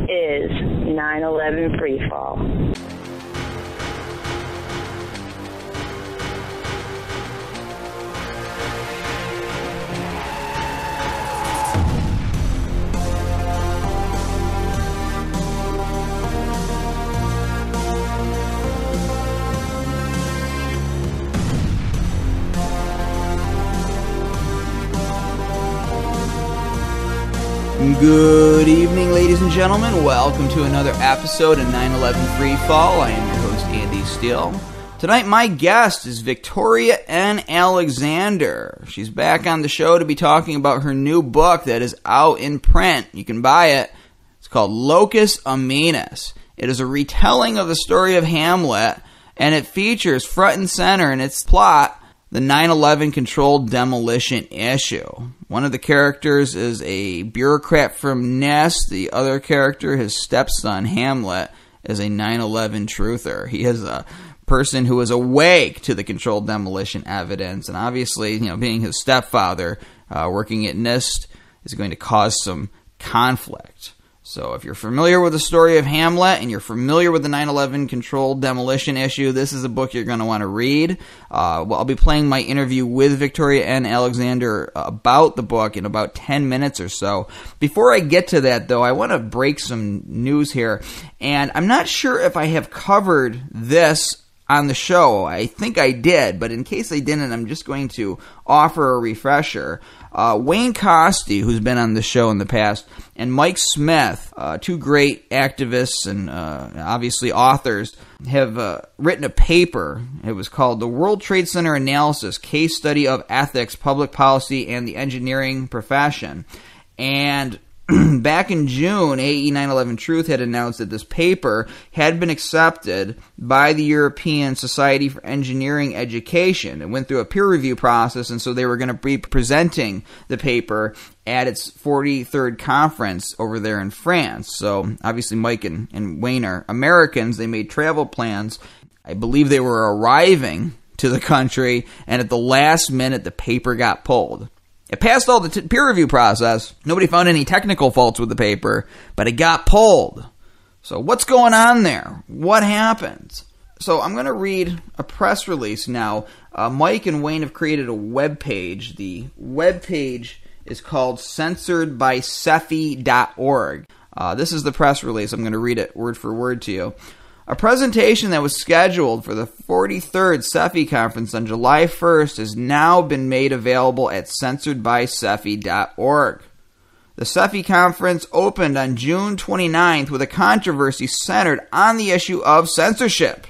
is 9/11 freefall. Good evening, ladies and gentlemen. Welcome to another episode of 9/11 Freefall. I am your host, Andy Steele. Tonight, my guest is Victoria N. Alexander. She's back on the show to be talking about her new book that is out in print. You can buy it. It's called Locus Amoenus. It is a retelling of the story of Hamlet, and it features front and center in its plot the 9/11 controlled demolition issue. One of the characters is a bureaucrat from NIST. The other character, his stepson, Hamlet, is a 9/11 truther. He is a person who is awake to the controlled demolition evidence. And obviously, being his stepfather, working at NIST is going to cause some conflict. So if you're familiar with the story of Hamlet and you're familiar with the 9/11 controlled demolition issue, this is a book you're going to want to read. I'll be playing my interview with Victoria N. Alexander about the book in about 10 minutes or so. Before I get to that, though, I want to break some news here. And I'm not sure if I have covered this on the show. I think I did, but in case I didn't, I'm just going to offer a refresher. Wayne Costi, who's been on the show in the past, and Mike Smith, two great activists and obviously authors, have written a paper. It was called The World Trade Center Analysis, Case Study of Ethics, Public Policy, and the Engineering Profession. And back in June, AE 9/11 Truth had announced that this paper had been accepted by the European Society for Engineering Education. It went through a peer review process, and so they were going to be presenting the paper at its 43rd conference over there in France. So obviously Mike and Wayne are Americans. They made travel plans. I believe they were arriving to the country, and at the last minute, the paper got pulled. It passed all the peer review process. Nobody found any technical faults with the paper, but it got pulled. So what's going on there? What happened? So I'm going to read a press release now. Mike and Wayne have created a web page. The web page is called censoredbysefi.org. This is the press release. I'm going to read it word for word to you. A presentation that was scheduled for the 43rd SEFI conference on July 1st has now been made available at censoredbysefi.org. The SEFI conference opened on June 29th with a controversy centered on the issue of censorship.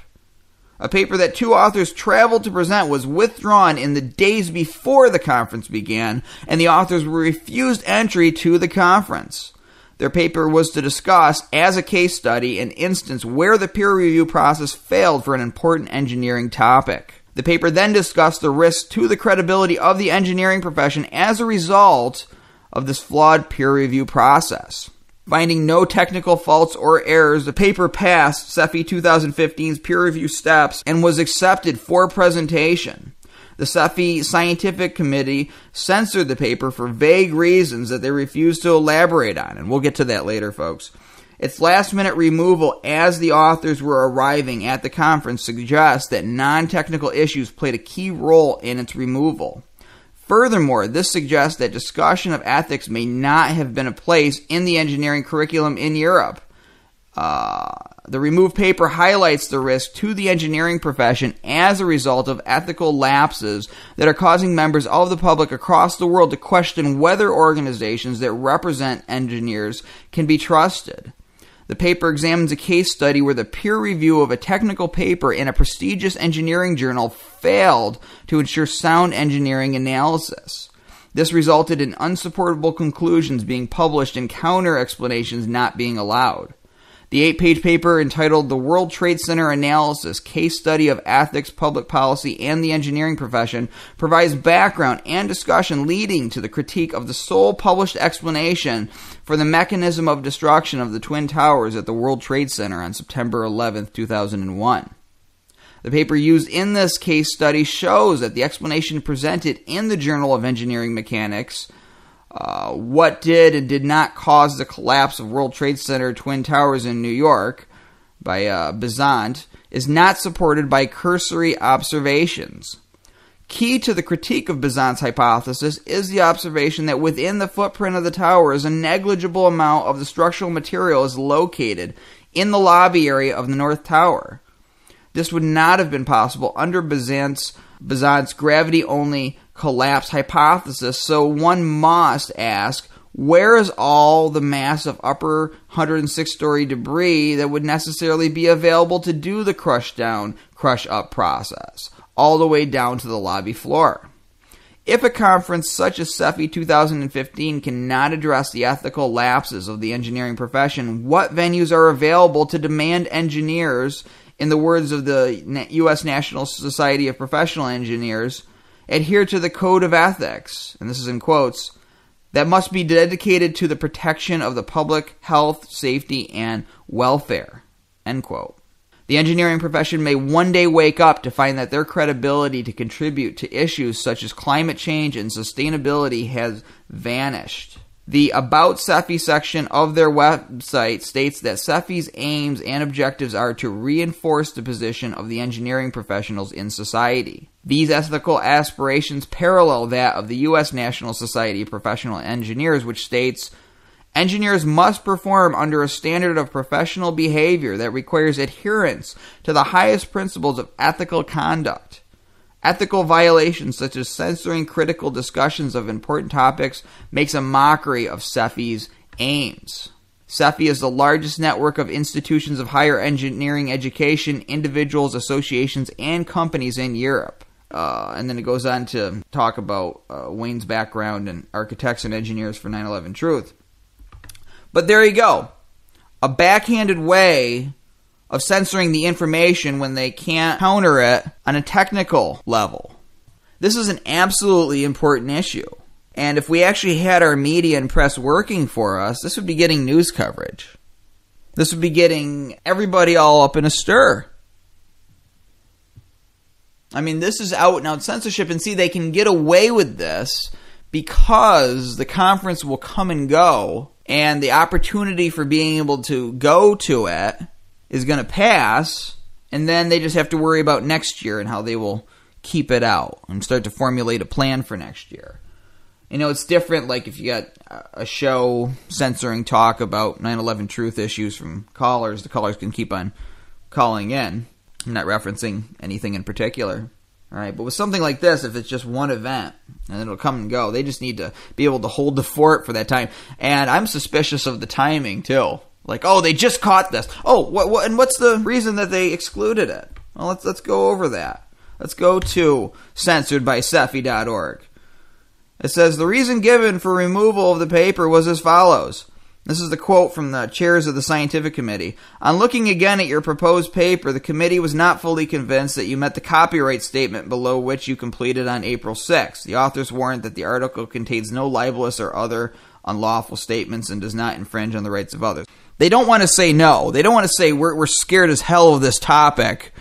A paper that two authors traveled to present was withdrawn in the days before the conference began, and the authors were refused entry to the conference. Their paper was to discuss, as a case study, an instance where the peer review process failed for an important engineering topic. The paper then discussed the risks to the credibility of the engineering profession as a result of this flawed peer review process. Finding no technical faults or errors, the paper passed SEFI 2015's peer review steps and was accepted for presentation. The SEFI Scientific Committee censored the paper for vague reasons that they refused to elaborate on, and we'll get to that later, folks. Its last-minute removal as the authors were arriving at the conference suggests that non-technical issues played a key role in its removal. Furthermore, this suggests that discussion of ethics may not have been a place in the engineering curriculum in Europe. The removed paper highlights the risk to the engineering profession as a result of ethical lapses that are causing members of the public across the world to question whether organizations that represent engineers can be trusted. The paper examines a case study where the peer review of a technical paper in a prestigious engineering journal failed to ensure sound engineering analysis. This resulted in unsupportable conclusions being published and counter-explanations not being allowed. The 8-page paper entitled The World Trade Center Analysis, Case Study of Ethics, Public Policy, and the Engineering Profession provides background and discussion leading to the critique of the sole published explanation for the mechanism of destruction of the Twin Towers at the World Trade Center on September 11, 2001. The paper used in this case study shows that the explanation presented in the Journal of Engineering Mechanics What did and did not cause the collapse of World Trade Center Twin Towers in New York by Besant is not supported by cursory observations. Key to the critique of Besant's hypothesis is the observation that within the footprint of the towers, a negligible amount of the structural material is located in the lobby area of the North Tower. This would not have been possible under Besant's gravity-only collapse hypothesis, so one must ask, where is all the mass of upper 106-story debris that would necessarily be available to do the crush-down, crush-up process, all the way down to the lobby floor? If a conference such as SEFI 2015 cannot address the ethical lapses of the engineering profession, what venues are available to demand engineers, in the words of the U.S. National Society of Professional Engineers, adhere to the code of ethics, and this is in quotes, that must be dedicated to the protection of the public health, safety, and welfare, end quote. The engineering profession may one day wake up to find that their credibility to contribute to issues such as climate change and sustainability has vanished. The About SEFI section of their website states that SEFI's aims and objectives are to reinforce the position of the engineering professionals in society. These ethical aspirations parallel that of the U.S. National Society of Professional Engineers, which states, engineers must perform under a standard of professional behavior that requires adherence to the highest principles of ethical conduct. Ethical violations such as censoring critical discussions of important topics makes a mockery of SEFI's aims. SEFI is the largest network of institutions of higher engineering education, individuals, associations, and companies in Europe. And then it goes on to talk about Wayne's background and architects and engineers for 9/11 Truth. But there you go. A backhanded way of censoring the information when they can't counter it on a technical level. This is an absolutely important issue. And if we actually had our media and press working for us, this would be getting news coverage. This would be getting everybody all up in a stir. I mean, this is out and out censorship, and see, they can get away with this because the conference will come and go, and the opportunity for being able to go to it is going to pass, and then they just have to worry about next year and how they will keep it out and start to formulate a plan for next year. You know, it's different, like if you got a show censoring talk about 9/11 Truth issues from callers, the callers can keep on calling in. I'm not referencing anything in particular. All right, but with something like this, if it's just one event and it'll come and go, they just need to be able to hold the fort for that time. And I'm suspicious of the timing too. Like, oh, they just caught this. Oh, what? And what's the reason that they excluded it? Well, let's go over that. Let's go to censoredbysefi.org. It says, the reason given for removal of the paper was as follows. This is the quote from the chairs of the scientific committee. On looking again at your proposed paper, the committee was not fully convinced that you met the copyright statement below which you completed on April 6th. The authors warrant that the article contains no libelous or other unlawful statements and does not infringe on the rights of others. They don't want to say no. They don't want to say we're scared as hell of this topic.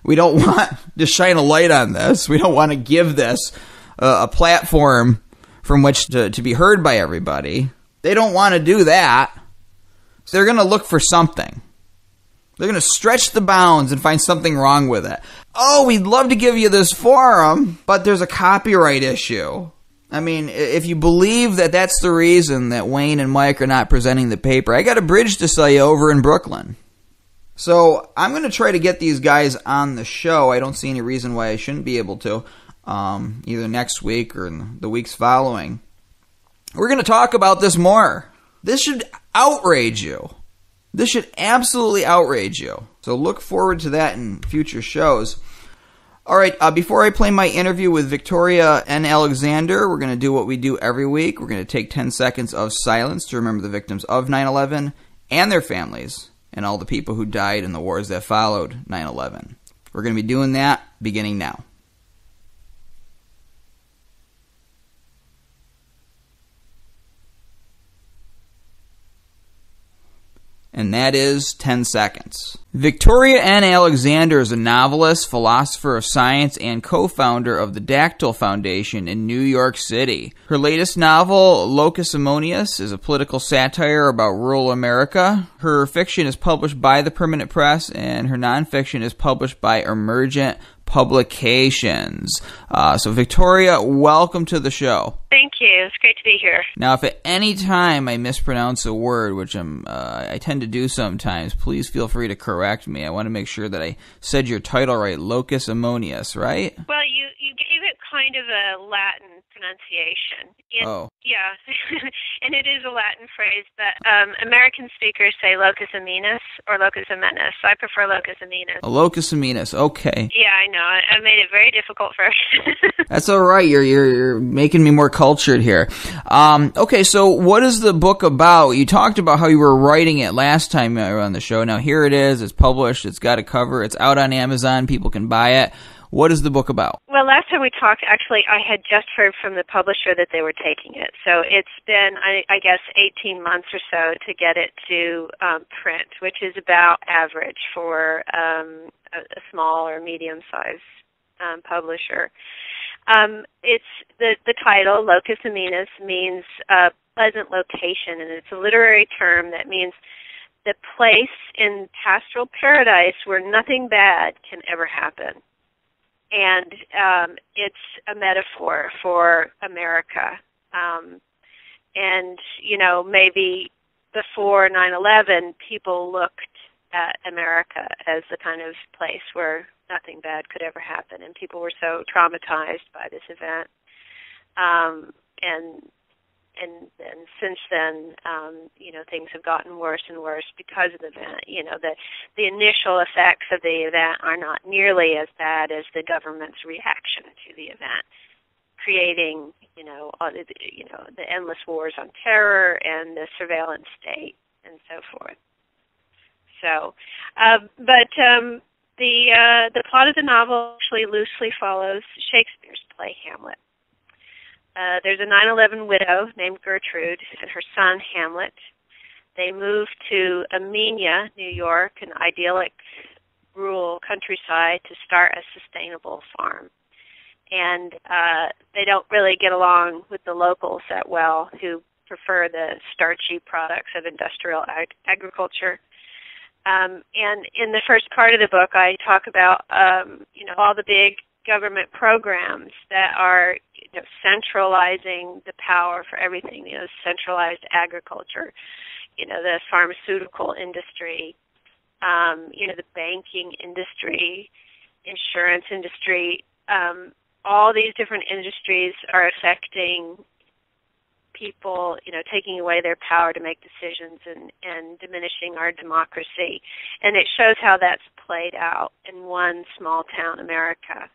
We don't want to shine a light on this. We don't want to give this a platform from which to be heard by everybody. They don't want to do that. So they're going to look for something. They're going to stretch the bounds and find something wrong with it. Oh, we'd love to give you this forum, but there's a copyright issue. I mean, if you believe that that's the reason that Wayne and Mike are not presenting the paper, I got a bridge to sell you over in Brooklyn. So I'm going to try to get these guys on the show. I don't see any reason why I shouldn't be able to, either next week or in the weeks following. We're going to talk about this more. This should outrage you. This should absolutely outrage you. So look forward to that in future shows. All right, before I play my interview with Victoria and Alexander, we're going to do what we do every week. We're going to take 10 seconds of silence to remember the victims of 9/11 and their families and all the people who died in the wars that followed 9/11. We're going to be doing that beginning now. and that is 10 seconds. Victoria N. Alexander is a novelist, philosopher of science, and co-founder of the Dactyl Foundation in New York City. Her latest novel, Locus Amoenus, is a political satire about rural America. Her fiction is published by the Permanent Press, and her nonfiction is published by Emergent Publications. So Victoria, welcome to the show. Thank you. It's great to be here. Now, if at any time I mispronounce a word, which I tend to do sometimes, please feel free to correct me. I want to make sure that I said your title right, Locus Amoenus, right? Well, you gave it kind of a Latin pronunciation. Yeah, and it is a Latin phrase, but American speakers say Locus Amoenus or Locus Amoenus. So I prefer Locus Amoenus. Locus Amoenus, okay. Yeah, I know. I made it very difficult for That's all right. You're making me more cultured here. Okay, so what is the book about? You talked about how you were writing it last time you were on the show. Now here it is. It's published. It's got a cover. It's out on Amazon. People can buy it. What is the book about? Well, last time we talked, actually, I had just heard from the publisher that they were taking it. So it's been, I guess, 18 months or so to get it to print, which is about average for a small or medium-sized publisher. It's the title, Locus Amoenus, means pleasant location, and it's a literary term that means the place in pastoral paradise where nothing bad can ever happen. And it's a metaphor for America. And, you know, maybe before 9/11, people looked at America as the kind of place where nothing bad could ever happen, and people were so traumatized by this event. And since then, you know, things have gotten worse and worse because of the event. You know, the initial effects of the event are not nearly as bad as the government's reaction to the event, creating, you know, the endless wars on terror and the surveillance state and so forth. So, the plot of the novel actually loosely follows Shakespeare's play Hamlet. There's a 9/11 widow named Gertrude and her son Hamlet. They moved to Amenia, New York, an idyllic rural countryside, to start a sustainable farm. And they don't really get along with the locals that well, who prefer the starchy products of industrial agriculture. And in the first part of the book, I talk about you know, all the big government programs that are, you know, centralizing the power for everything. You know, centralized agriculture, you know, the pharmaceutical industry, you know, the banking industry, insurance industry. All these different industries are affecting people, you know, taking away their power to make decisions and diminishing our democracy. And it shows how that's played out in one small town, America.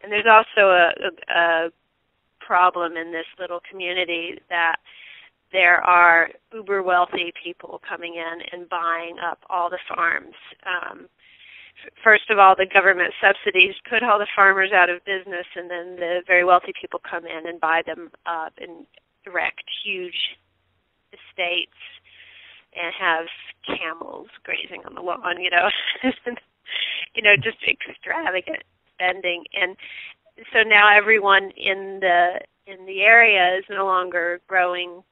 And there's also a problem in this little community that there are uber wealthy people coming in and buying up all the farms. First of all, the government subsidies put all the farmers out of business, and then the very wealthy people come in and buy them up and erect huge estates and have camels grazing on the lawn, you know, you know, just extravagant spending. And so now everyone in the area is no longer growing.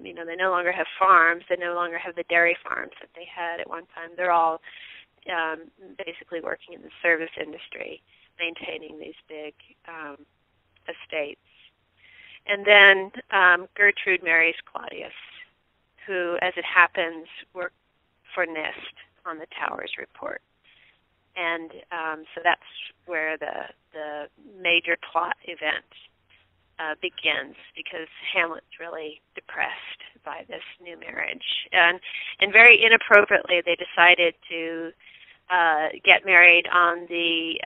You know, they no longer have farms. They no longer have the dairy farms that they had at one time. They're all basically working in the service industry, maintaining these big estates. And then Gertrude marries Claudius, who, as it happens, worked for NIST on the Towers report. And so that's where the major plot event begins, because Hamlet's really depressed by this new marriage. And very inappropriately, they decided to get married on the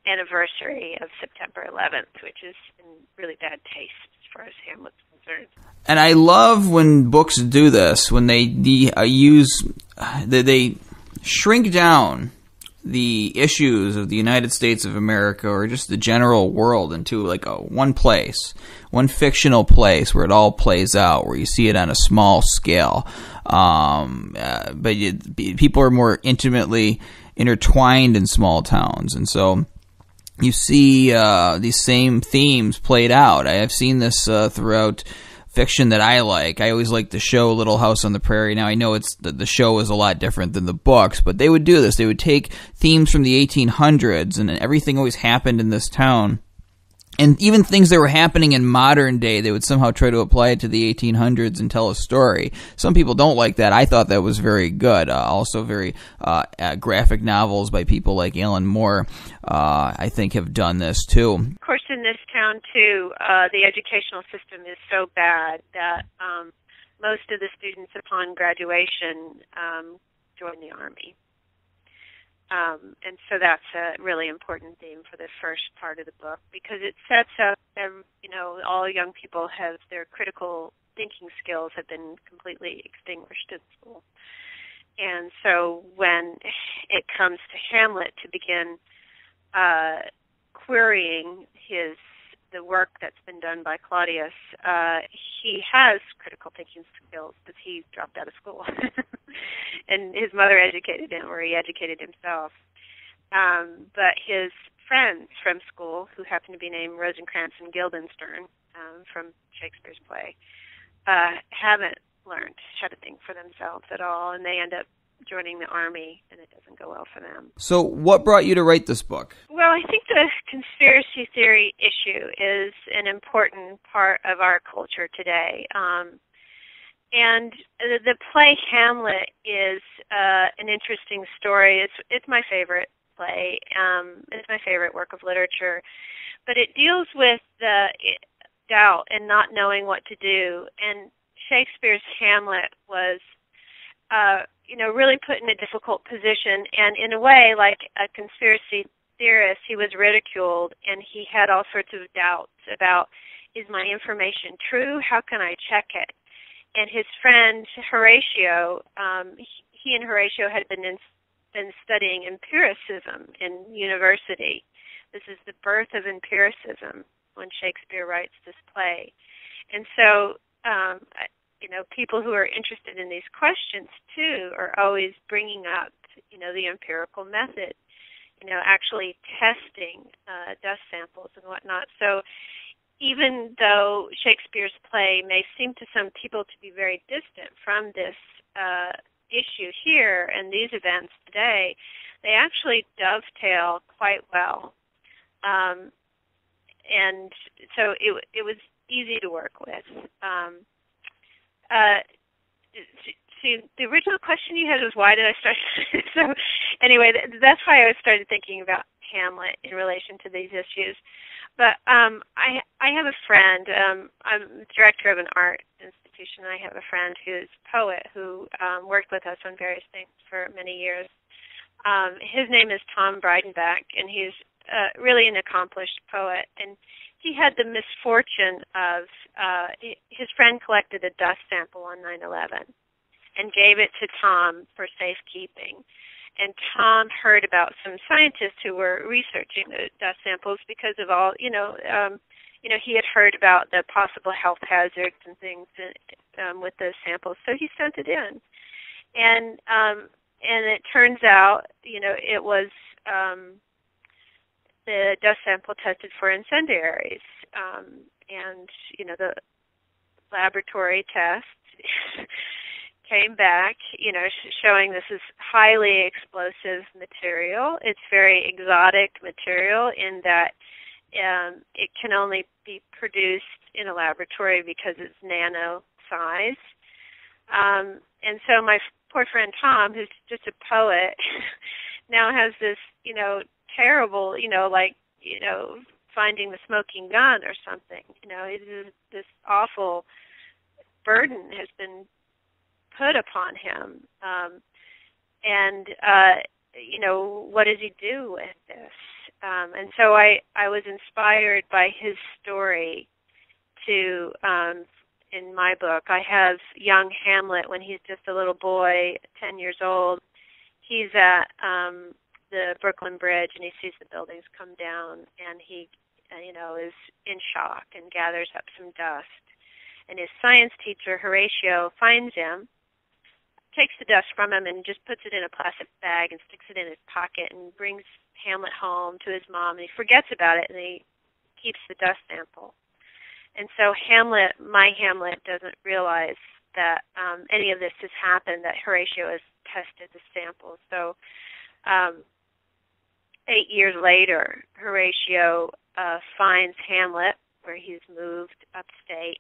anniversary of September 11th, which is in really bad taste as far as Hamlet's concerned. And I love when books do this, when they they shrink down the issues of the United States of America or just the general world into like one place, one fictional place where it all plays out, where you see it on a small scale. but people are more intimately intertwined in small towns, and so you see these same themes played out. I have seen this throughout fiction that I like. I always liked the show Little House on the Prairie. Now I know the show is a lot different than the books, but they would do this. They would take themes from the 1800s, and everything always happened in this town. And even things that were happening in modern day, they would somehow try to apply it to the 1800s and tell a story. Some people don't like that. I thought that was very good. Also very graphic novels by people like Alan Moore, I think, have done this too. Of course, in this town, too, the educational system is so bad that most of the students upon graduation join the Army. And so that's a really important theme for the first part of the book, because it sets up, all young people have their critical thinking skills have been completely extinguished at school. And so when it comes to Hamlet to begin querying the work that's been done by Claudius, he has critical thinking skills because he dropped out of school. And his mother educated him, or he educated himself. But his friends from school, who happen to be named Rosencrantz and Guildenstern from Shakespeare's play, haven't learned how to think for themselves at all, and they end up joining the Army, and it doesn't go well for them. So what brought you to write this book? Well, I think the conspiracy theory issue is an important part of our culture today. And the play Hamlet is an interesting story. It's my favorite play. It's my favorite work of literature. But it deals with the doubt and not knowing what to do. And Shakespeare's Hamlet was really put in a difficult position, and in a way, like a conspiracy theorist, he was ridiculed, and he had all sorts of doubts about, is my information true? How can I check it? And his friend Horatio, he and Horatio had been studying empiricism in university. This is the birth of empiricism when Shakespeare writes this play. And so people who are interested in these questions, too, are always bringing up, the empirical method, actually testing dust samples and whatnot. So even though Shakespeare's play may seem to some people to be very distant from this issue here and these events today, they actually dovetail quite well. And so it was easy to work with. See, the original question you had was, why did I start? So anyway, that's why I started thinking about Hamlet in relation to these issues. But I have a friend. I'm the director of an art institution. I have a friend who's a poet who worked with us on various things for many years. His name is Tom Breidenbach, and he's really an accomplished poet. And he had the misfortune of his friend collected a dust sample on 9/11 and gave it to Tom for safekeeping. And Tom heard about some scientists who were researching the dust samples because of all, he had heard about the possible health hazards and things with those samples. So he sent it in, and it turns out, it was the dust sample tested for incendiaries, and the laboratory test came back, showing this is highly explosive material. It's very exotic material in that it can only be produced in a laboratory because it's nano size. And so my poor friend Tom, who's just a poet, now has this, terrible, finding the smoking gun or something. This awful burden has been put upon him. What does he do with this? And so I was inspired by his story to, in my book, I have young Hamlet when he's just a little boy, 10 years old. He's at the Brooklyn Bridge, and he sees the buildings come down, and he, is in shock and gathers up some dust. And his science teacher, Horatio, finds him takes the dust from him and just puts it in a plastic bag and sticks it in his pocket and brings Hamlet home to his mom, and he forgets about it, and he keeps the dust sample. And so Hamlet, my Hamlet, doesn't realize that any of this has happened, that Horatio has tested the sample. So 8 years later, Horatio finds Hamlet, where he's moved upstate,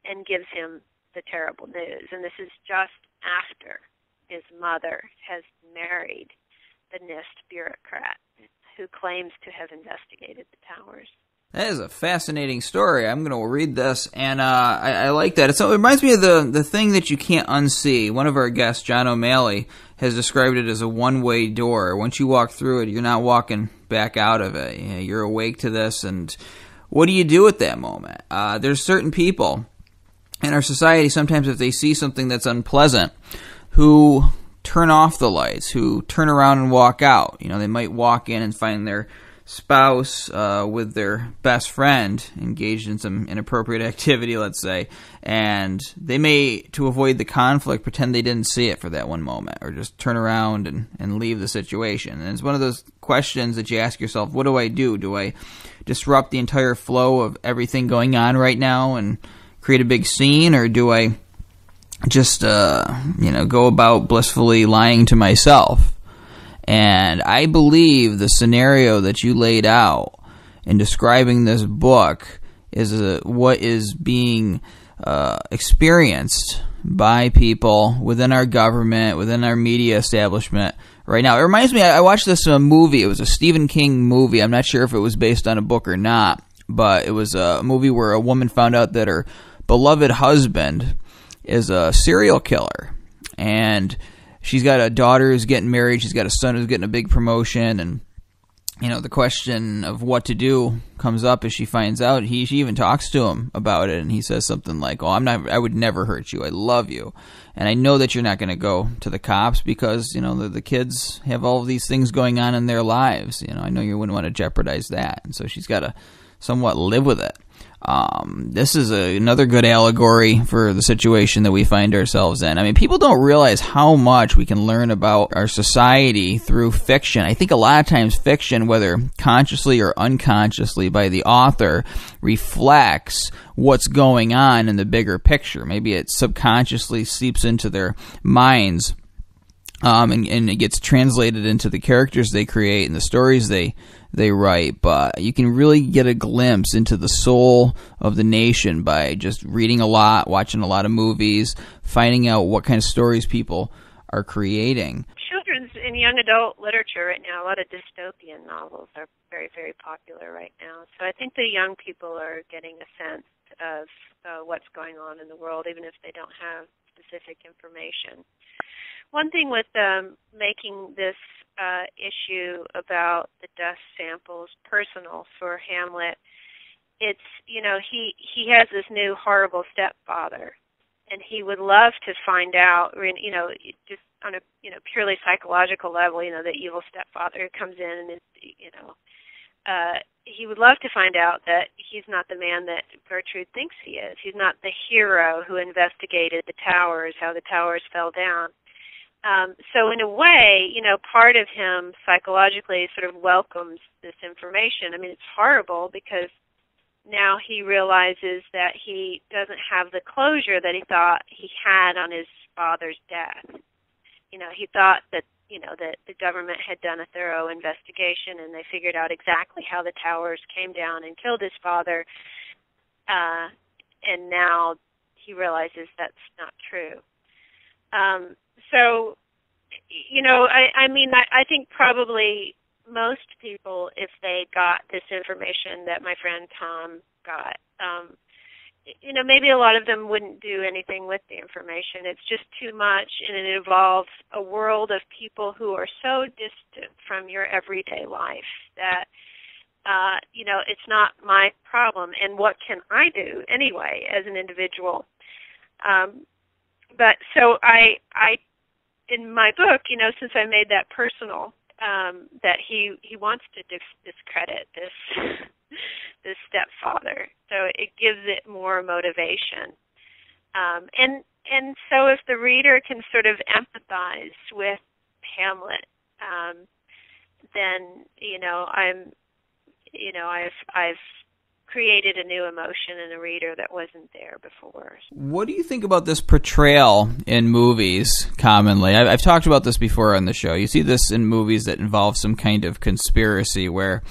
and gives him the terrible news. And this is just after his mother has married the NIST bureaucrat who claims to have investigated the towers. That is a fascinating story. I'm going to read this, and I like that. It reminds me of the thing that you can't unsee. One of our guests, John O'Malley, has described it as a one-way door. Once you walk through it, you're not walking back out of it. You're awake to this, and what do you do at that moment? There's certain people in our society, sometimes if they see something that's unpleasant, who turn off the lights, who turn around and walk out. They might walk in and find their spouse with their best friend engaged in some inappropriate activity, let's say, and they may, to avoid the conflict, pretend they didn't see it for that one moment, or just turn around and leave the situation. And it's one of those questions that you ask yourself, what do I do? Do I disrupt the entire flow of everything going on right now and create a big scene, or do I just go about blissfully lying to myself? And I believe the scenario that you laid out in describing this book is what is being experienced by people within our government, within our media establishment right now. It reminds me, I watched this movie. It was a Stephen King movie. I'm not sure if it was based on a book or not, but it was a movie where a woman found out that her beloved husband is a serial killer. And she's got a daughter who's getting married. She's got a son who's getting a big promotion. And, the question of what to do comes up as she finds out. She even talks to him about it. And he says something like, I would never hurt you. I love you. And I know that you're not going to go to the cops because, the kids have all of these things going on in their lives. I know you wouldn't want to jeopardize that. And so she's got to somewhat live with it. This is another good allegory for the situation that we find ourselves in. I mean, people don't realize how much we can learn about our society through fiction. I think a lot of times fiction, whether consciously or unconsciously by the author, reflects what's going on in the bigger picture. Maybe it subconsciously seeps into their minds, and it gets translated into the characters they create and the stories they write, but you can really get a glimpse into the soul of the nation by just reading a lot, watching a lot of movies, finding out what kind of stories people are creating. Children's and young adult literature right now, a lot of dystopian novels are very, very popular right now. So I think the young people are getting a sense of what's going on in the world, even if they don't have specific information. One thing with making this issue about the dust samples personal for Hamlet, it's, he has this new horrible stepfather, and he would love to find out, just on a, purely psychological level, the evil stepfather who comes in and is, he would love to find out that he's not the man that Gertrude thinks he is. He's not the hero who investigated the towers, how the towers fell down. So in a way, part of him psychologically sort of welcomes this information. I mean, it's horrible because now he realizes that he doesn't have the closure that he thought he had on his father's death. He thought that, that the government had done a thorough investigation and they figured out exactly how the towers came down and killed his father. And now he realizes that's not true. So, I think probably most people, if they got this information that my friend Tom got, maybe a lot of them wouldn't do anything with the information. It's just too much, and it involves a world of people who are so distant from your everyday life that, it's not my problem. And what can I do anyway as an individual? But so I in my book, since I made that personal, that he wants to discredit this stepfather, so it gives it more motivation. And And so if the reader can sort of empathize with Hamlet, then I've created a new emotion in the reader that wasn't there before. What do you think about this portrayal in movies commonly? I've talked about this before on the show. You see this in movies that involve some kind of conspiracy where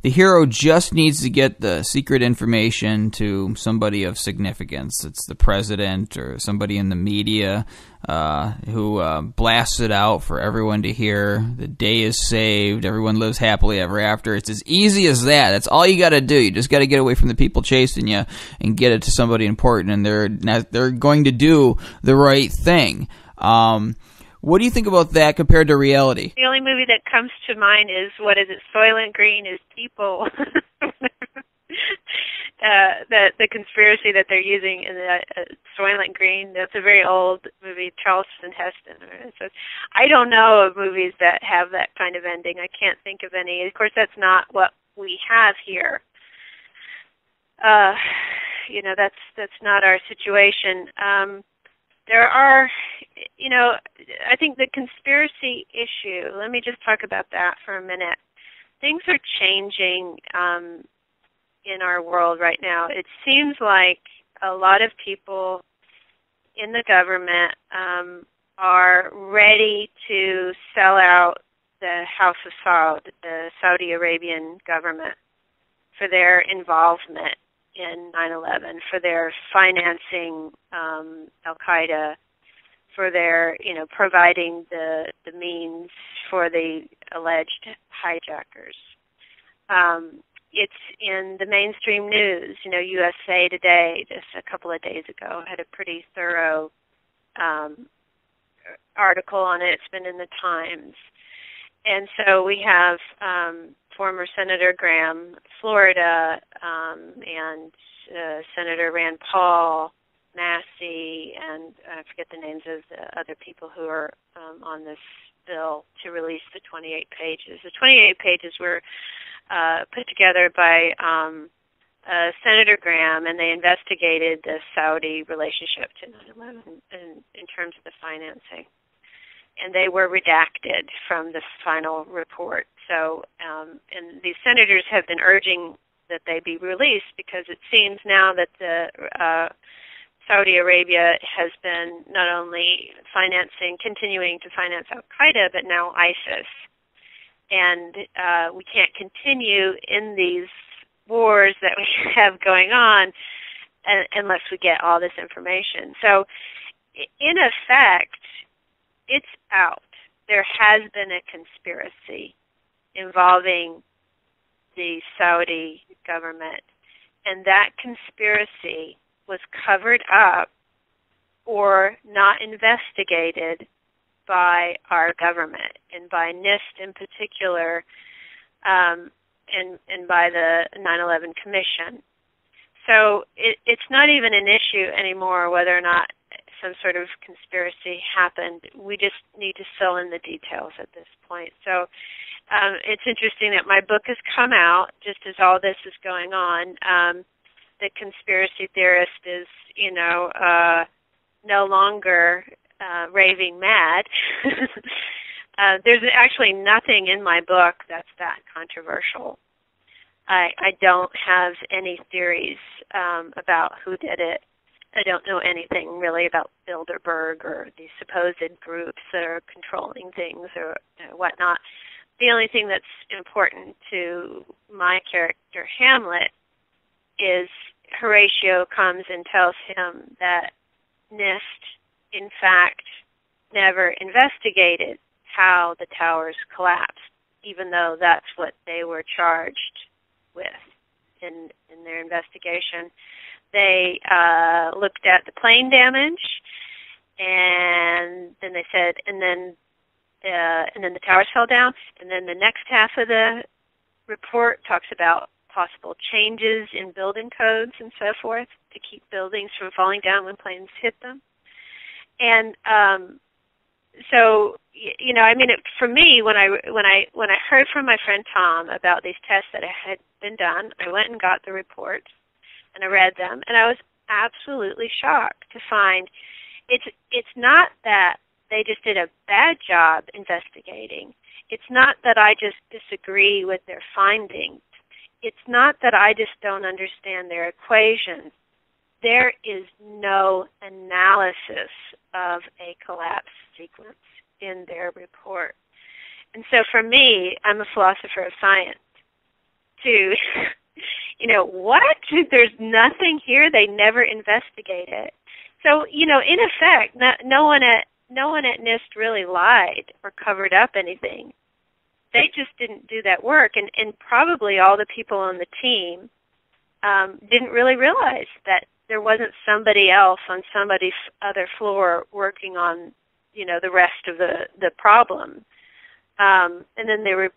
the hero just needs to get the secret information to somebody of significance. It's the president or somebody in the media who blasts it out for everyone to hear. The day is saved. Everyone lives happily ever after. It's as easy as that. That's all you got to do. You just got to get away from the people chasing you and get it to somebody important, and they're going to do the right thing. What do you think about that compared to reality? The only movie that comes to mind is, what is it, Soylent Green is People. The conspiracy that they're using in the Soylent Green, that's a very old movie, Charleston Heston. So I don't know of movies that have that kind of ending. I can't think of any. Of course, that's not what we have here. That's not our situation. There are, I think the conspiracy issue, let me just talk about that for a minute. Things are changing in our world right now. It seems like a lot of people in the government are ready to sell out the House of Saud, the Saudi Arabian government, for their involvement in 9/11, for their financing Al-Qaeda, for their, providing the means for the alleged hijackers. It's in the mainstream news. USA Today, just a couple of days ago, had a pretty thorough article on it. It's been in the Times. And so we have former Senator Graham, Florida, and Senator Rand Paul, Massey, and I forget the names of the other people who are on this bill to release the 28 pages. The 28 pages were put together by Senator Graham, and they investigated the Saudi relationship to 9/11 in terms of the financing. And they were redacted from the final report. So, and these senators have been urging that they be released because it seems now that the Saudi Arabia has been not only continuing to finance Al-Qaeda, but now ISIS. And we can't continue in these wars that we have going on unless we get all this information. So, in effect, it's out. There has been a conspiracy involving the Saudi government, and that conspiracy was covered up or not investigated by our government, and by NIST in particular, and by the 9/11 Commission. So it's not even an issue anymore whether or not some sort of conspiracy happened. We just need to fill in the details at this point. So it's interesting that my book has come out just as all this is going on. The conspiracy theorist is, no longer raving mad. There's actually nothing in my book that's that controversial. I don't have any theories about who did it. I don't know anything really about Bilderberg or these supposed groups that are controlling things or whatnot. The only thing that's important to my character, Hamlet, is Horatio comes and tells him that NIST, in fact, never investigated how the towers collapsed, even though that's what they were charged with in their investigation. They looked at the plane damage, and then they said, and then the towers fell down. And then the next half of the report talks about possible changes in building codes and so forth to keep buildings from falling down when planes hit them. And so, for me, when I heard from my friend Tom about these tests that had been done, I went and got the reports and I read them, and I was absolutely shocked to find it's not that they just did a bad job investigating. It's not that I just disagree with their findings. It's not that I just don't understand their equations. There is no analysis of a collapse sequence in their report. And so for me, I'm a philosopher of science. To, what? There's nothing here. They never investigate it. So, in effect, no one at NIST really lied or covered up anything. They just didn't do that work, and probably all the people on the team didn't really realize that there wasn't somebody else on somebody's other floor working on, the rest of the problem. And then the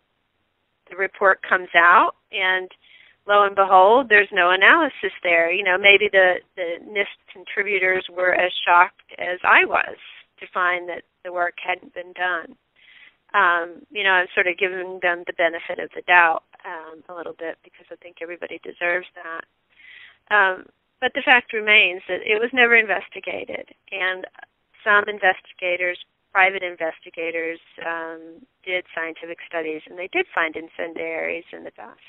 report comes out, and lo and behold, there's no analysis there. Maybe the NIST contributors were as shocked as I was to find that the work hadn't been done. I'm sort of giving them the benefit of the doubt a little bit because I think everybody deserves that. But the fact remains that it was never investigated, and some investigators, private investigators, did scientific studies, and they did find incendiaries in the dust.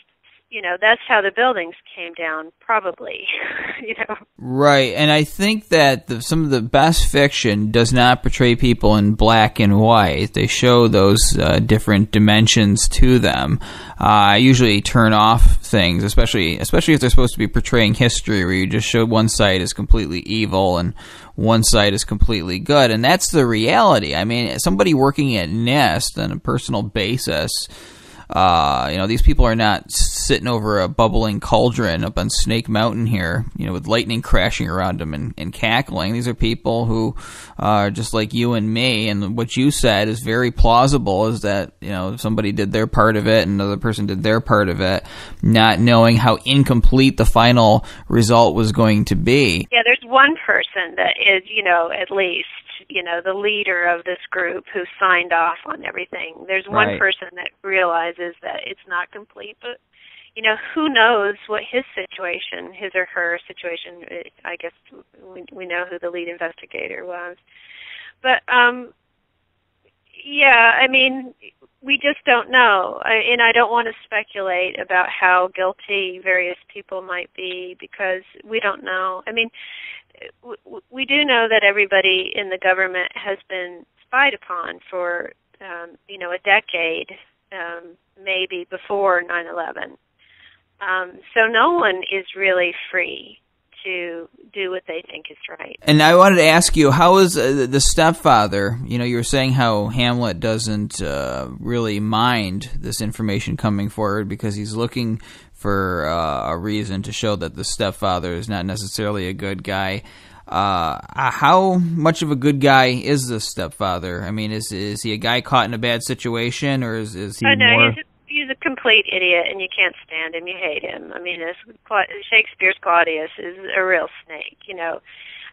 That's how the buildings came down, probably, Right, and I think that some of the best fiction does not portray people in black and white. They show those different dimensions to them. I usually turn off things, especially if they're supposed to be portraying history, where you just show one side is completely evil and one side is completely good, and that's the reality. I mean, somebody working at NIST on a personal basis, these people are not sitting over a bubbling cauldron up on Snake Mountain here, with lightning crashing around them and cackling. These are people who are just like you and me, and what you said is very plausible, is that, somebody did their part of it and another person did their part of it, not knowing how incomplete the final result was going to be. Yeah, there's one person that is, at least, the leader of this group who signed off on everything. There's one Right. person that realizes that it's not complete, but, who knows what his or her situation, I guess we know who the lead investigator was. But, we just don't know. And I don't want to speculate about how guilty various people might be, because we don't know. We do know that everybody in the government has been spied upon for, a decade, maybe before 9/11. So no one is really free to do what they think is right. And I wanted to ask you, how is the stepfather? You were saying how Hamlet doesn't really mind this information coming forward because he's looking for a reason to show that the stepfather is not necessarily a good guy. How much of a good guy is the stepfather? Is he a guy caught in a bad situation, or is he more... He's a complete idiot, and you can't stand him. You hate him. Shakespeare's Claudius is a real snake,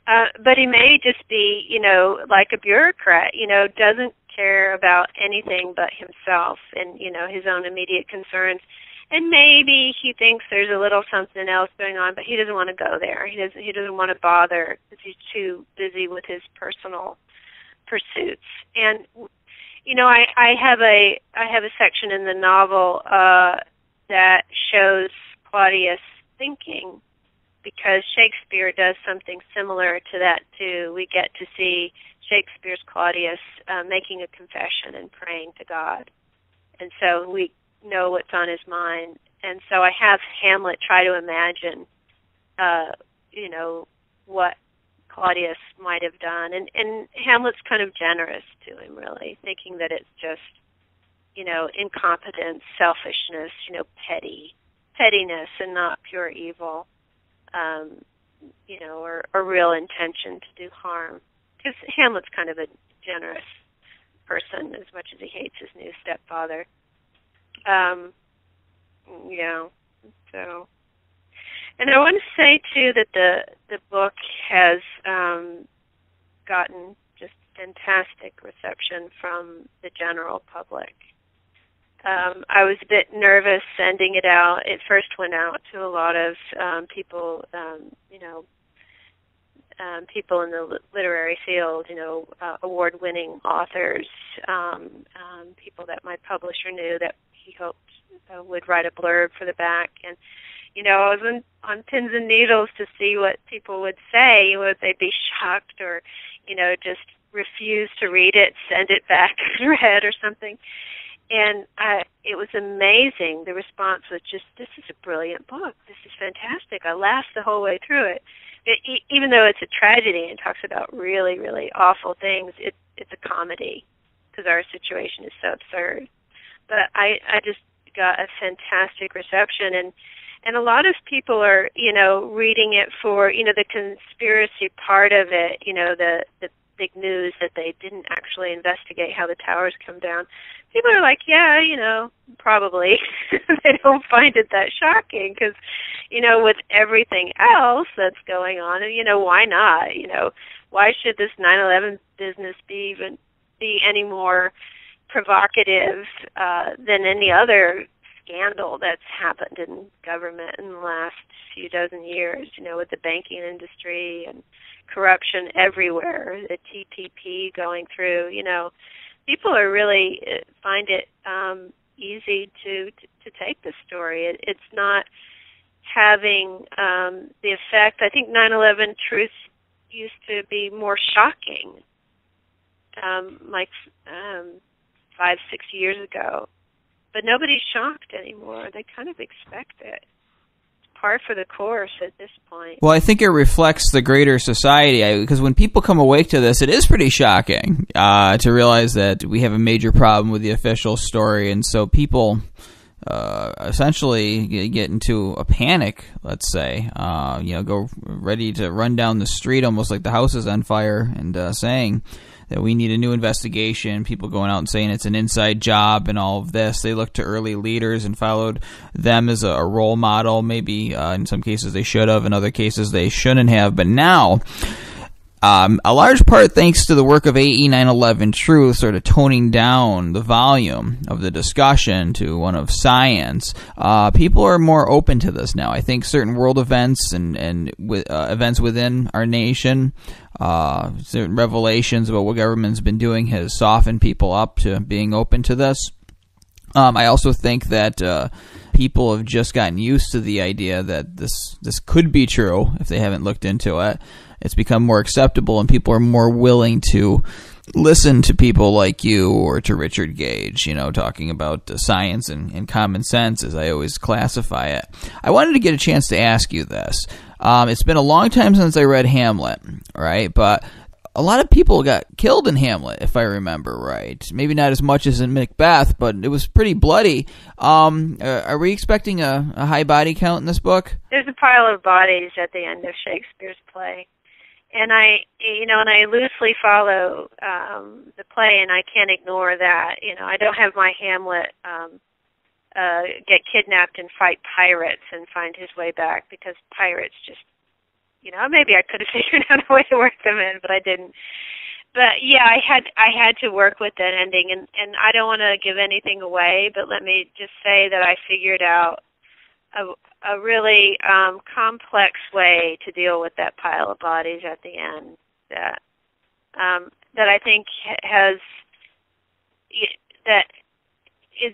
But he may just be, like a bureaucrat, doesn't care about anything but himself and, his own immediate concerns. And maybe he thinks there's a little something else going on, but he doesn't want to go there. He doesn't want to bother because he's too busy with his personal pursuits. And I have a section in the novel that shows Claudius thinking, because Shakespeare does something similar to that too. We get to see Shakespeare's Claudius making a confession and praying to God, and so we know what's on his mind. And so I have Hamlet try to imagine, what Claudius might have done. And Hamlet's kind of generous to him, really, thinking that it's just, incompetence, selfishness, pettiness and not pure evil, or real intention to do harm. Because Hamlet's kind of a generous person as much as he hates his new stepfather. And I want to say, too, that the book has gotten just fantastic reception from the general public. I was a bit nervous sending it out. It first went out to a lot of people, people in the literary field, award-winning authors, people that my publisher knew that he hoped would write a blurb for the back. And, I was on pins and needles to see what people would say. Would they be shocked or, just refuse to read it, send it back read or something? And it was amazing. The response was just, this is a brilliant book. This is fantastic. I laughed the whole way through it. Even though it's a tragedy and talks about really, really awful things, it's a comedy because our situation is so absurd. But I just got a fantastic reception, and a lot of people are, reading it for, the conspiracy part of it, the big news that they didn't actually investigate how the towers come down. People are like, yeah, probably. They don't find it that shocking because, with everything else that's going on, and, why not? Why should this 9/11 business be any more provocative than any other scandal that's happened in government in the last few dozen years, with the banking industry and corruption everywhere, the TPP going through, people are really find it easy to take the story. It's not having the effect. I think 9/11 truth used to be more shocking, 5-6 years ago. But nobody's shocked anymore. They kind of expect it. It's par for the course at this point. Well, I think it reflects the greater society, because when people come awake to this, it is pretty shocking to realize that we have a major problem with the official story, and so people essentially get into a panic, let's say, go ready to run down the street almost like the house is on fire and saying that we need a new investigation, people going out and saying it's an inside job and all of this. They looked to early leaders and followed them as a role model. Maybe in some cases they should have, in other cases they shouldn't have. But now, a large part thanks to the work of AE 9/11 Truth, sort of toning down the volume of the discussion to one of science, people are more open to this now. I think certain world events and events within our nation, certain revelations about what government's been doing has softened people up to being open to this. I also think that people have just gotten used to the idea that this could be true if they haven't looked into it. It's become more acceptable, and people are more willing to listen to people like you or to Richard Gage, talking about science and common sense, as I always classify it. I wanted to get a chance to ask you this. It's been a long time since I read Hamlet, right? But a lot of people got killed in Hamlet, if I remember right. Maybe not as much as in Macbeth, but it was pretty bloody. Are we expecting a high body count in this book? There's a pile of bodies at the end of Shakespeare's play. And I loosely follow the play, and I can't ignore that. I don't have my Hamlet get kidnapped and fight pirates and find his way back, because pirates just, maybe I could have figured out a way to work them in, but I didn't. But yeah, I had to work with that ending, and I don't want to give anything away, but let me just say that I figured out a really complex way to deal with that pile of bodies at the end that I think that is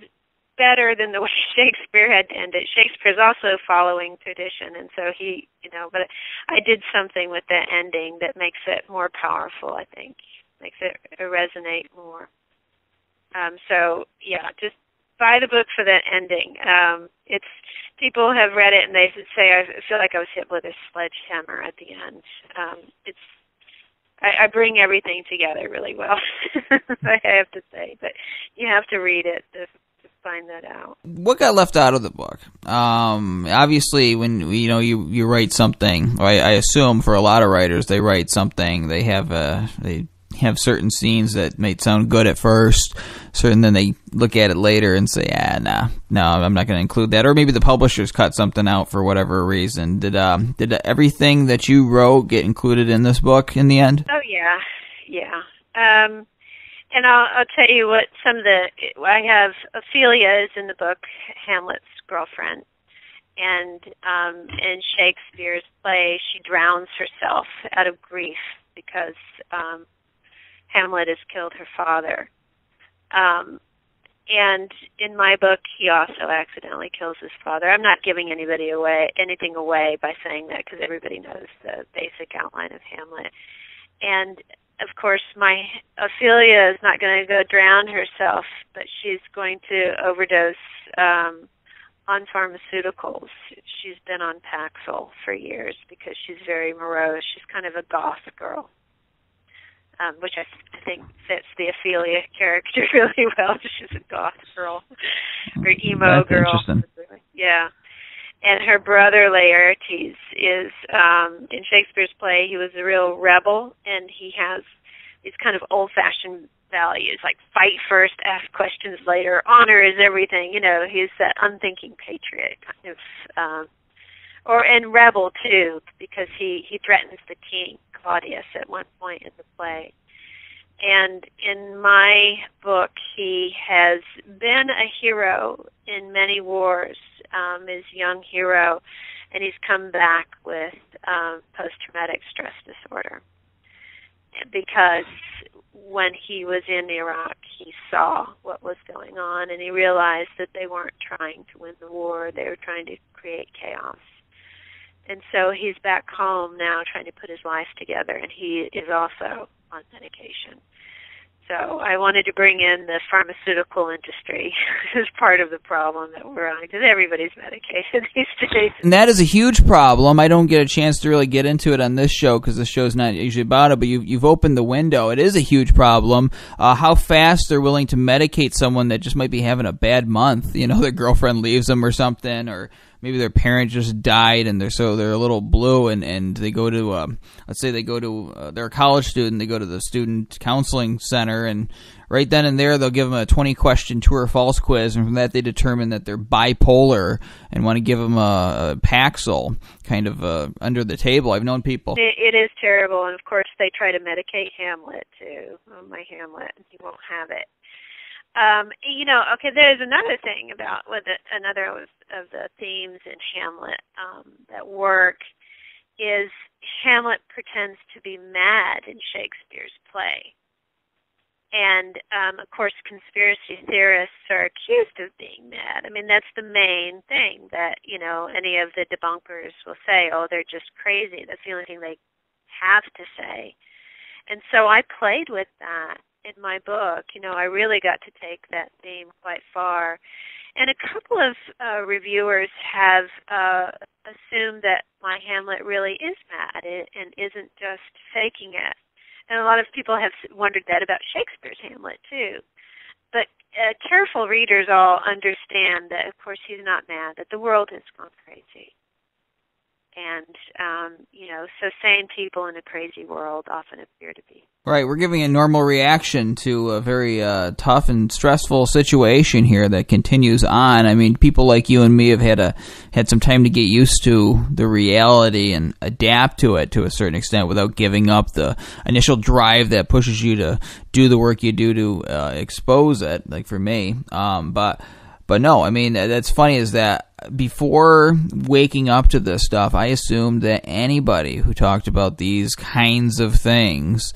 better than the way Shakespeare had to end it. Shakespeare's also following tradition, and so he, but I did something with that ending that makes it more powerful, I think, makes it resonate more. So yeah, just buy the book for that ending. It's people have read it and they say, I feel like I was hit with a sledgehammer at the end. I bring everything together really well, I have to say, but you have to read it to find that out. What got left out of the book? Obviously, when you write something, I assume for a lot of writers, they write something, they have certain scenes that may sound good at first, and then they look at it later and say, no, I'm not going to include that. Or maybe the publishers cut something out for whatever reason. Did everything that you wrote get included in this book in the end? Oh, yeah. And I'll tell you what I have Ophelia is in the book, Hamlet's girlfriend. And in Shakespeare's play, she drowns herself out of grief because Hamlet has killed her father. And in my book, he also accidentally kills his father. I'm not giving anything away by saying that, because everybody knows the basic outline of Hamlet. And of course, my Ophelia is not going to go drown herself, but she's going to overdose on pharmaceuticals. She's been on Paxil for years because she's very morose. She's kind of a goth girl, which I think fits the Ophelia character really well. She's a goth girl, or emo That's girl. Interesting. Yeah. And her brother Laertes is, in Shakespeare's play, he was a real rebel, and he has these kind of old-fashioned values, like fight first, ask questions later, honor is everything. He's that unthinking patriot kind of, and rebel too, because he threatens the king Claudius at one point in the play. And in my book, he has been a hero in many wars, his young hero, and he's come back with post-traumatic stress disorder. Because when he was in Iraq, he saw what was going on, and he realized that they weren't trying to win the war, they were trying to create chaos. And so he's back home now trying to put his life together, and he is also on medication. So I wanted to bring in the pharmaceutical industry as part of the problem that we're on, because everybody's medicated these days. And that is a huge problem. I don't get a chance to really get into it on this show because the show's not usually about it, but you've opened the window. It is a huge problem. How fast they're willing to medicate someone that just might be having a bad month. Their girlfriend leaves them or something, or maybe their parent just died and they're a little blue, and they go to let's say they're a college student, they go to the student counseling center, and right then and there they'll give them a 20-question true or false quiz, and from that they determine that they're bipolar and want to give them a Paxil kind of under the table. I've known people. It is terrible, and of course they try to medicate Hamlet too. Oh, my Hamlet, he won't have it. Okay, there's another thing about another of the themes in Hamlet that work is Hamlet pretends to be mad in Shakespeare's play. And, of course, conspiracy theorists are accused of being mad. I mean, that's the main thing that, any of the debunkers will say, oh, they're just crazy. That's the only thing they have to say. And so I played with that in my book. I really got to take that theme quite far. And a couple of reviewers have assumed that my Hamlet really is mad and isn't just faking it. And a lot of people have wondered that about Shakespeare's Hamlet, too. But careful readers all understand that, of course, he's not mad, that the world has gone crazy. And, so sane people in a crazy world often appear to be. Right, we're giving a normal reaction to a very tough and stressful situation here that continues on. I mean, people like you and me have had some time to get used to the reality and adapt to it to a certain extent without giving up the initial drive that pushes you to do the work you do to expose it, like for me. But no, I mean, that's funny is that before waking up to this stuff, I assumed that anybody who talked about these kinds of things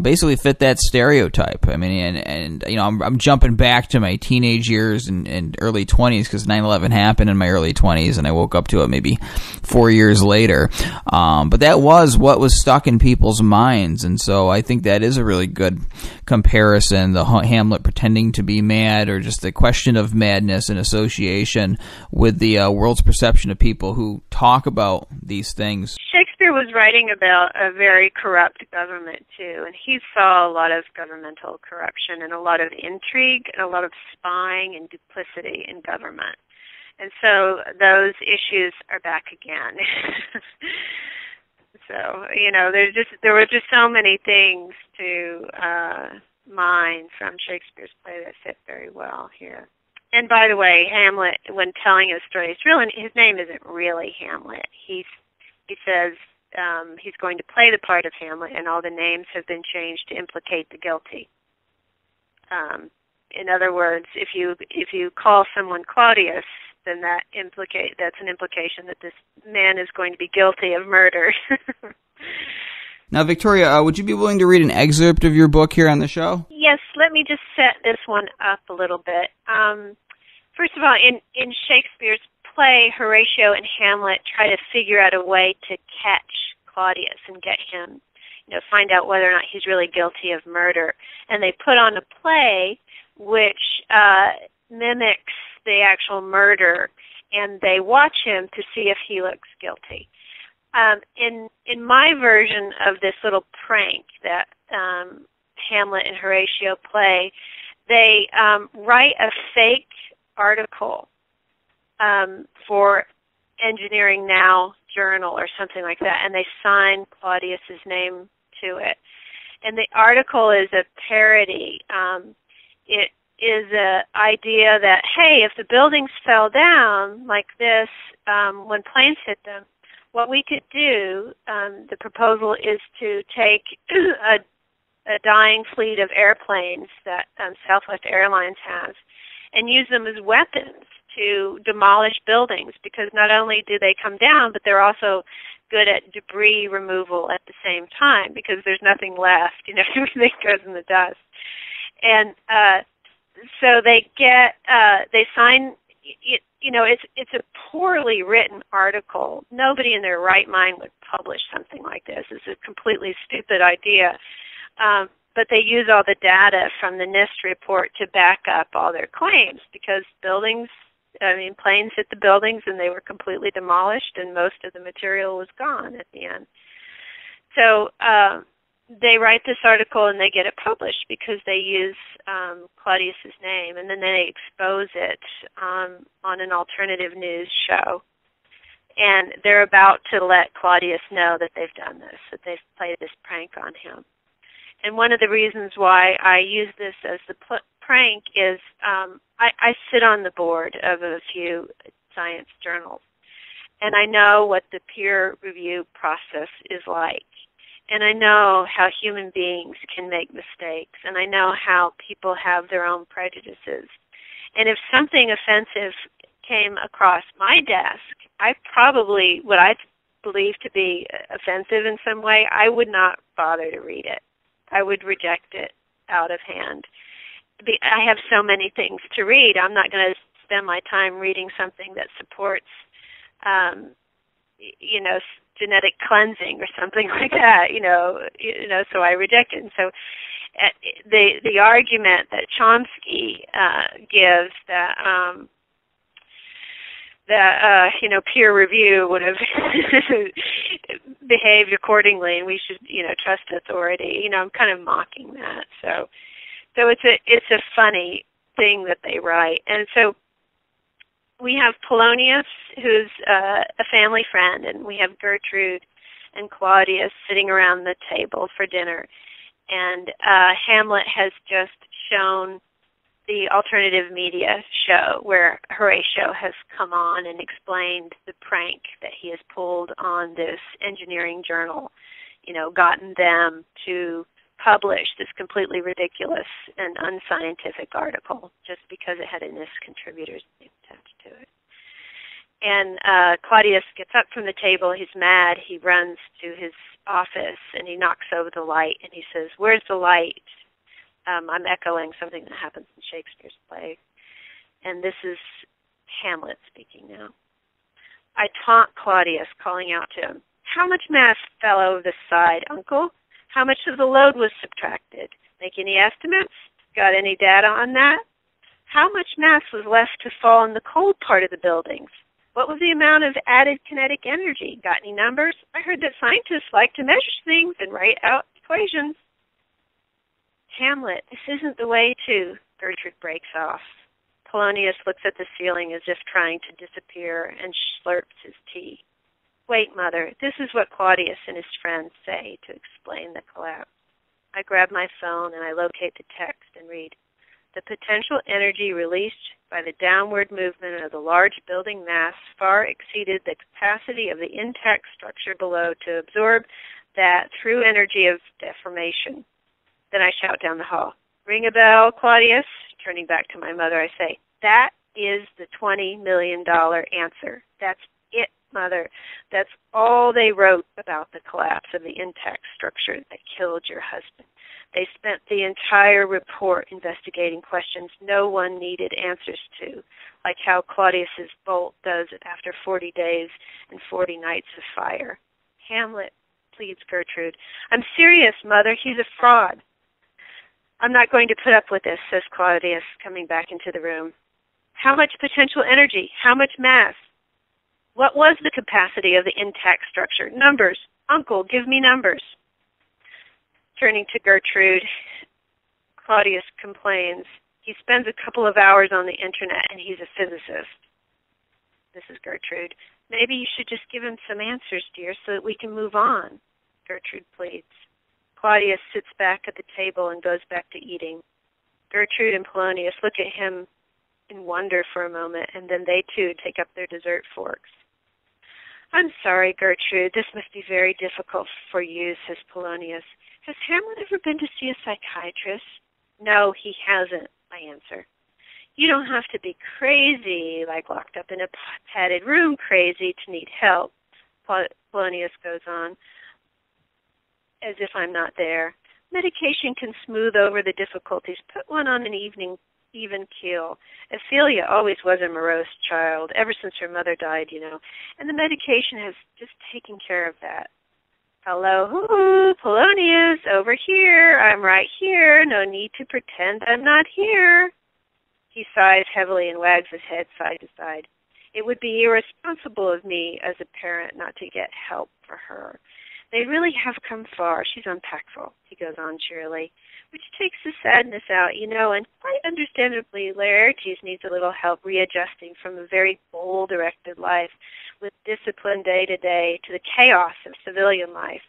basically fit that stereotype. I mean, and I'm jumping back to my teenage years and early 20s because 9/11 happened in my early 20s, and I woke up to it maybe 4 years later. But that was what was stuck in people's minds, and so I think that is a really good comparison, the Hamlet pretending to be mad, or just the question of madness in association with the world's perception of people who talk about these things. Shakespeare was writing about a very corrupt government, too, and he saw a lot of governmental corruption and a lot of intrigue and a lot of spying and duplicity in government. And so those issues are back again. So, there were just so many things to mine from Shakespeare's play that fit very well here. And by the way, Hamlet, when telling his story, his name isn't really Hamlet. He says he's going to play the part of Hamlet, and all the names have been changed to implicate the guilty. In other words, if you call someone Claudius, then that's an implication that this man is going to be guilty of murder. Now, Victoria, would you be willing to read an excerpt of your book here on the show? Yes, let me just set this one up a little bit. First of all, in Shakespeare's play, Horatio and Hamlet try to figure out a way to catch Claudius and get him, find out whether or not he's really guilty of murder. And they put on a play which mimics the actual murder, and they watch him to see if he looks guilty. In my version of this little prank that Hamlet and Horatio play, they write a fake article for Engineering Now journal or something like that, and they sign Claudius's name to it. And the article is a parody. It is an idea that, hey, if the buildings fell down like this when planes hit them, what we could do, the proposal is to take a dying fleet of airplanes that Southwest Airlines has and use them as weapons to demolish buildings, because not only do they come down, but they're also good at debris removal at the same time, because there's nothing left, everything goes in the dust. And so they sign, it's a poorly written article. Nobody in their right mind would publish something like this. It's a completely stupid idea. But they use all the data from the NIST report to back up all their claims, because planes hit the buildings and they were completely demolished, and most of the material was gone at the end. So they write this article and they get it published because they use Claudius's name, and then they expose it on an alternative news show. And they're about to let Claudius know that they've done this, that they've played this prank on him. And one of the reasons why I use this as the prank is I sit on the board of a few science journals, and I know what the peer review process is like. And I know how human beings can make mistakes, and I know how people have their own prejudices. And if something offensive came across my desk, what I believe to be offensive in some way, I would not bother to read it. I would reject it out of hand. I have so many things to read. I'm not going to spend my time reading something that supports, genetic cleansing or something like that, so I reject it. And so the argument that Chomsky gives that peer review would have behaved accordingly, and we should trust authority. I'm kind of mocking that. So it's a funny thing that they write. And so we have Polonius, who's a family friend, and we have Gertrude and Claudius sitting around the table for dinner. And Hamlet has just shown the alternative media show where Horatio has come on and explained the prank that he has pulled on this engineering journal, gotten them to publish this completely ridiculous and unscientific article just because it had a NIST contributor's name attached to it. And Claudius gets up from the table. He's mad. He runs to his office and he knocks over the light and he says, "Where's the light?" I'm echoing something that happens in Shakespeare's play. And this is Hamlet speaking now. "I taunt Claudius, calling out to him, 'How much mass fell over the side, uncle? How much of the load was subtracted? Make any estimates? Got any data on that? How much mass was left to fall in the cold part of the buildings? What was the amount of added kinetic energy? Got any numbers? I heard that scientists like to measure things and write out equations.'" "Hamlet, this isn't the way to," Gertrude breaks off. Polonius looks at the ceiling as if trying to disappear and slurps his tea. "Wait, Mother, this is what Claudius and his friends say to explain the collapse." I grab my phone and I locate the text and read, "The potential energy released by the downward movement of the large building mass far exceeded the capacity of the intact structure below to absorb that through energy of deformation." Then I shout down the hall, "Ring a bell, Claudius?" Turning back to my mother, I say, "That is the $20 million answer. That's it, Mother. That's all they wrote about the collapse of the intact structure that killed your husband. They spent the entire report investigating questions no one needed answers to, like how Claudius's bolt does it after 40 days and 40 nights of fire. Hamlet, pleads Gertrude. I'm serious, Mother. He's a fraud. I'm not going to put up with this, says Claudius, coming back into the room. How much potential energy? How much mass? What was the capacity of the intact structure? Numbers. Uncle, give me numbers. Turning to Gertrude, Claudius complains. He spends a couple of hours on the internet and he's a physicist. This is Gertrude. Maybe you should just give him some answers, dear, so that we can move on, Gertrude pleads. Claudius sits back at the table and goes back to eating. Gertrude and Polonius look at him in wonder for a moment, and then they too take up their dessert forks. I'm sorry, Gertrude. This must be very difficult for you, says Polonius. Has Hamlet ever been to see a psychiatrist? No, he hasn't, I answer. You don't have to be crazy, like locked up in a padded room crazy, to need help, Polonius goes on, as if I'm not there. Medication can smooth over the difficulties. Put one on an even keel. Ophelia always was a morose child, ever since her mother died, you know, and the medication has just taken care of that. Hello, Polonius, over here. I'm right here. No need to pretend I'm not here. He sighs heavily and wags his head side to side. It would be irresponsible of me as a parent not to get help for her. They really have come far. She's unpackful, he goes on cheerily, which takes the sadness out, you know, and quite understandably, Laertes needs a little help readjusting from a very goal-directed life with discipline day-to-day to the chaos of civilian life.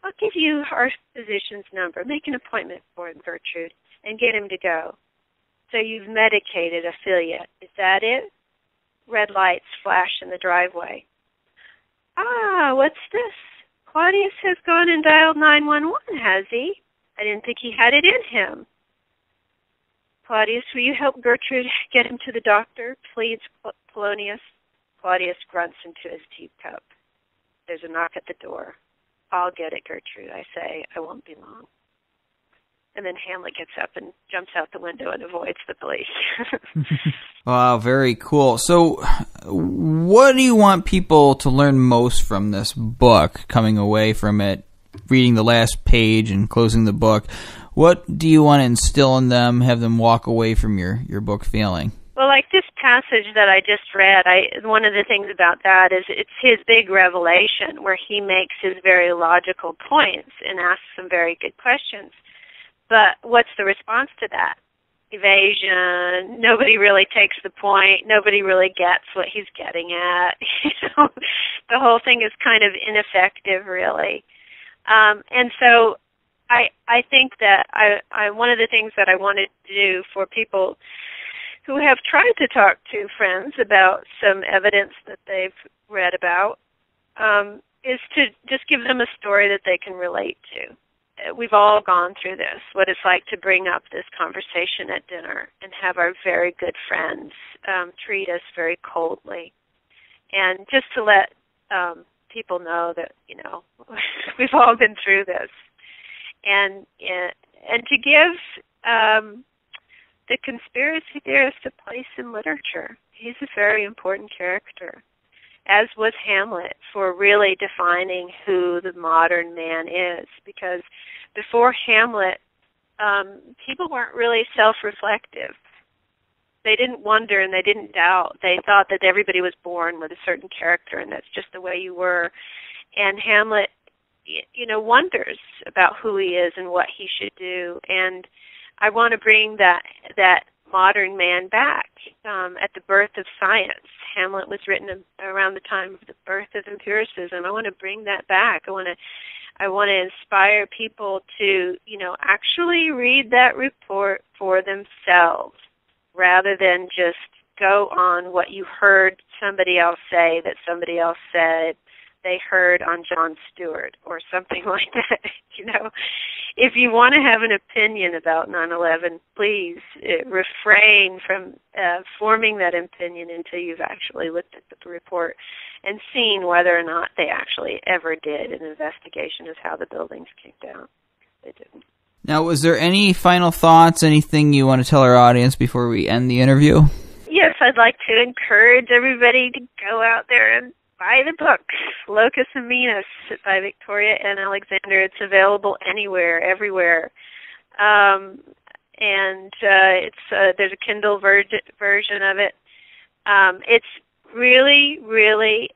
I'll give you our physician's number. Make an appointment for him, Gertrude, and get him to go. So you've medicated Ophelia. Is that it? Red lights flash in the driveway. Ah, what's this? Claudius has gone and dialed 911, has he? I didn't think he had it in him. Claudius, will you help Gertrude get him to the doctor, pleads Polonius. Claudius grunts into his teacup. There's a knock at the door. I'll get it, Gertrude, I say. I won't be long. And then Hamlet gets up and jumps out the window and avoids the police. Wow, very cool. So what do you want people to learn most from this book, coming away from it, reading the last page and closing the book? What do you want to instill in them, have them walk away from your book feeling? Well, like this passage that I just read, one of the things about that is it's his big revelation where he makes his very logical points and asks some very good questions. But what's the response to that? Evasion. Nobody really takes the point. Nobody really gets what he's getting at. The whole thing is kind of ineffective, really. And so I think that I one of the things that I wanted to do for people who have tried to talk to friends about some evidence that they've read about is to just give them a story that they can relate to. We've all gone through this, what it's like to bring up this conversation at dinner and have our very good friends treat us very coldly. And just to let people know that, you know, we've all been through this. And to give the conspiracy theorist a place in literature. He's a very important character, as was Hamlet, for really defining who the modern man is. Because before Hamlet, people weren't really self-reflective. They didn't wonder and they didn't doubt. They thought that everybody was born with a certain character and that's just the way you were. And Hamlet, you know, wonders about who he is and what he should do. And I want to bring that modern man back at the birth of science. Hamlet was written around the time of the birth of empiricism. I want to bring that back. I want to inspire people to, you know, actually read that report for themselves rather than just go on what you heard somebody else say that somebody else said they heard on Jon Stewart or something like that. If you want to have an opinion about 9/11, please refrain from forming that opinion until you've actually looked at the report and seen whether or not they actually ever did an investigation of how the buildings came down. They didn't. Now, was there any final thoughts, anything you want to tell our audience before we end the interview? Yes, I'd like to encourage everybody to go out there and buy the book, Locus Amoenus by Victoria N. Alexander. It's available anywhere, everywhere. There's a Kindle version of it. It's really, really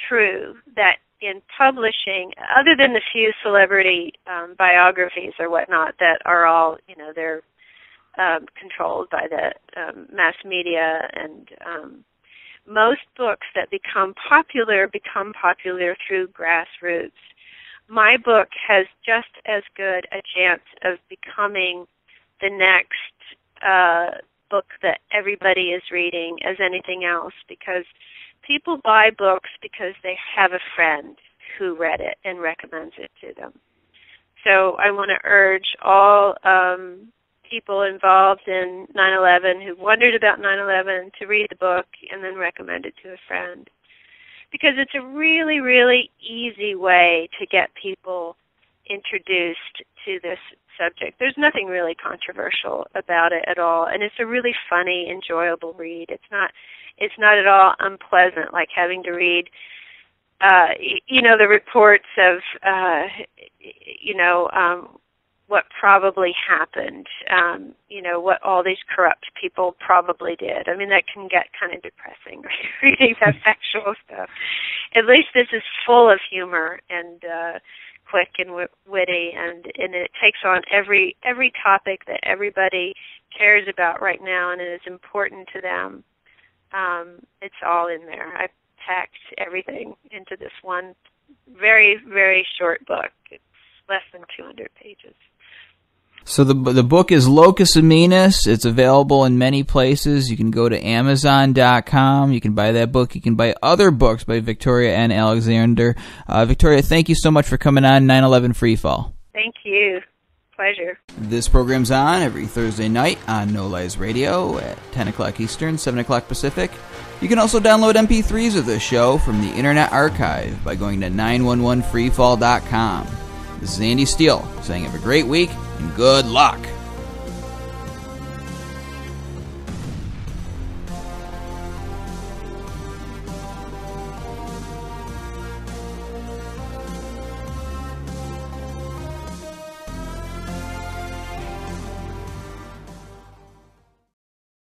true that in publishing, other than the few celebrity biographies or whatnot that are all, they're controlled by the mass media, and most books that become popular through grassroots. My book has just as good a chance of becoming the next book that everybody is reading as anything else, because people buy books because they have a friend who read it and recommends it to them. So I want to urge all people involved in 9/11 who wondered about 9/11 to read the book and then recommend it to a friend, because it's a really, really easy way to get people introduced to this subject. There's nothing really controversial about it at all, and it's a really funny, enjoyable read. It's not at all unpleasant, like having to read the reports of what probably happened, what all these corrupt people probably did. I mean, that can get kind of depressing, reading that factual stuff. At least this is full of humor and quick and witty, and it takes on every topic that everybody cares about right now and is important to them. It's all in there. I packed everything into this one very, very short book. It's less than 200 pages. So the book is Locus Amoenus. It's available in many places. You can go to Amazon.com. You can buy that book. You can buy other books by Victoria N. Alexander. Victoria, thank you so much for coming on 9/11 Freefall. Thank you. Pleasure. This program's on every Thursday night on No Lies Radio at 10 o'clock Eastern, 7 o'clock Pacific. You can also download MP3s of this show from the Internet Archive by going to 911freefall.com. This is Andy Steele saying have a great week and good luck.